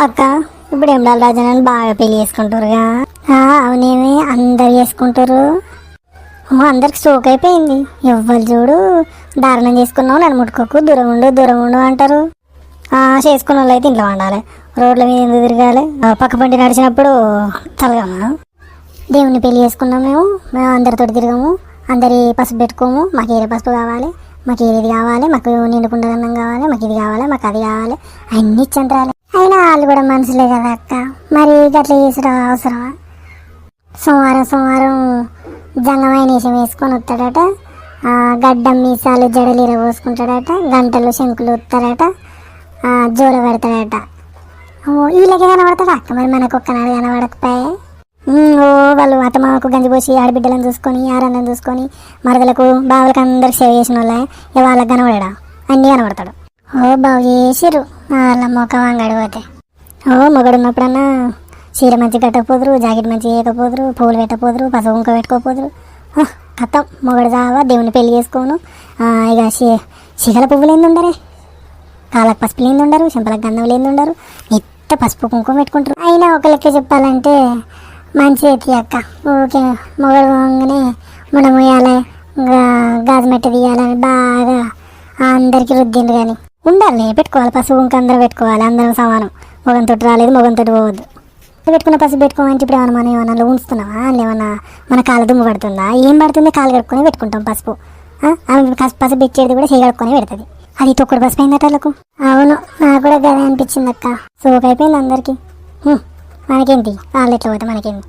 అక్క ఇప్పుడు ఎమ్డాల రాజనాలు బాగా పెళ్లి చేసుకుంటారుగా. అవునేమి అందరు చేసుకుంటారు. అందరికి సోక్ అయిపోయింది. ఎవ్వరు చూడు దారుణం చేసుకున్నావు నన్ను ముట్టుకోకు దూరం ఉండు అంటారు. చేసుకున్న వాళ్ళు అయితే ఇంట్లో ఉండాలి, రోడ్ల మీద ఎందుకు తిరగాలి? పక్క పంటి నడిచినప్పుడు తలగమా. దేవుని పెళ్లి చేసుకున్నాం మేము అందరితో తిరగము, అందరి పసుపు పెట్టుకోము. మాకు ఏరే పసుపు కావాలి, మాకు ఏది కావాలి, మాకు నిండుకుండ అన్నం కావాలి, మాకు ఇది కావాలి, మాకు అది కావాలి, అన్ని ఇచ్చంతరాలి. అయినా వాళ్ళు కూడా మనుషులే కదా అక్క, మరి గట్ల చేసుడు అవసరమా? సోమవారం జంగమైన వేషం వేసుకొని వస్తాడట, గడ్డం మీసాలు జడలు పోసుకుంటాడట, గంటలు శంకులు వస్తాడట, జోల పెడతాడట. వీళ్ళకి కనబడతాడు అక్క, మరి మనకు ఒక్కనాడు కనబడకపోయే. వాళ్ళు అత్తమామకు గంజి పోసి ఆడబిడ్డలను చూసుకొని ఆరందం చూసుకొని మరదలకు బావులకు అందరికి సేవ చేసిన వాళ్ళే వాళ్ళకి కనబడా అన్నీ కనబడతాడు. బాగు చేసిరు వాళ్ళ మొక్క వంగడి పోతే. మొగడు ఉన్నప్పుడన్నా చీర మంచి కట్టకపోదురు, జాకెట్ మంచి వేయకపోదురు, పూలు పెట్టకపోదురు, పసుపు కుంక పెట్టుకోపోదురు. కథం మొగడు జావా దేవుని పెళ్లి చేసుకోను. ఇక శిఖల పువ్వులు ఏంది ఉండరే, కాళ్ళకు పసుపులు ఏంది ఉండరు, చెంపలకు గంధం లేని ఉండరు, నిత్త పసుపు కుంకుమ పెట్టుకుంటారు. అయినా ఒక లెక్క చెప్పాలంటే మంచి ఎత్తి అక్క. ఓకే మొగడు పోగానే మునమోయాలి, గాజు మెట్ట తీయాలని బాగా అందరికీ రుద్దిండు. కానీ ఉండాలి పెట్టుకోవాలి, పసుపు కుంక అందరూ పెట్టుకోవాలి, అందరం సమానం. మొగంతో రాలేదు మొగంతో పోవద్దు. పెట్టుకున్న పసుపు పెట్టుకోమంటే ఇప్పుడు ఏమన్నా మనం ఏమన్నా ఉంచుతున్నావా? ఏమన్నా మన కాళ్ళ దుమ్ము పడుతుందా? ఏం పడుతుంది? కాలు కడుక్కొని పెట్టుకుంటాం పసుపు. పసుపు పెట్టేది కూడా చేయగడుక్కొని పెడుతుంది. అది తొక్కుడు పసుపు అయిందట వాళ్ళకు. అవును నాకు కూడా గదే అనిపించింది అక్క. సోకైపోయింది అందరికీ. మనకేంటి వాళ్ళు ఎట్లా పోతే మనకేంటి.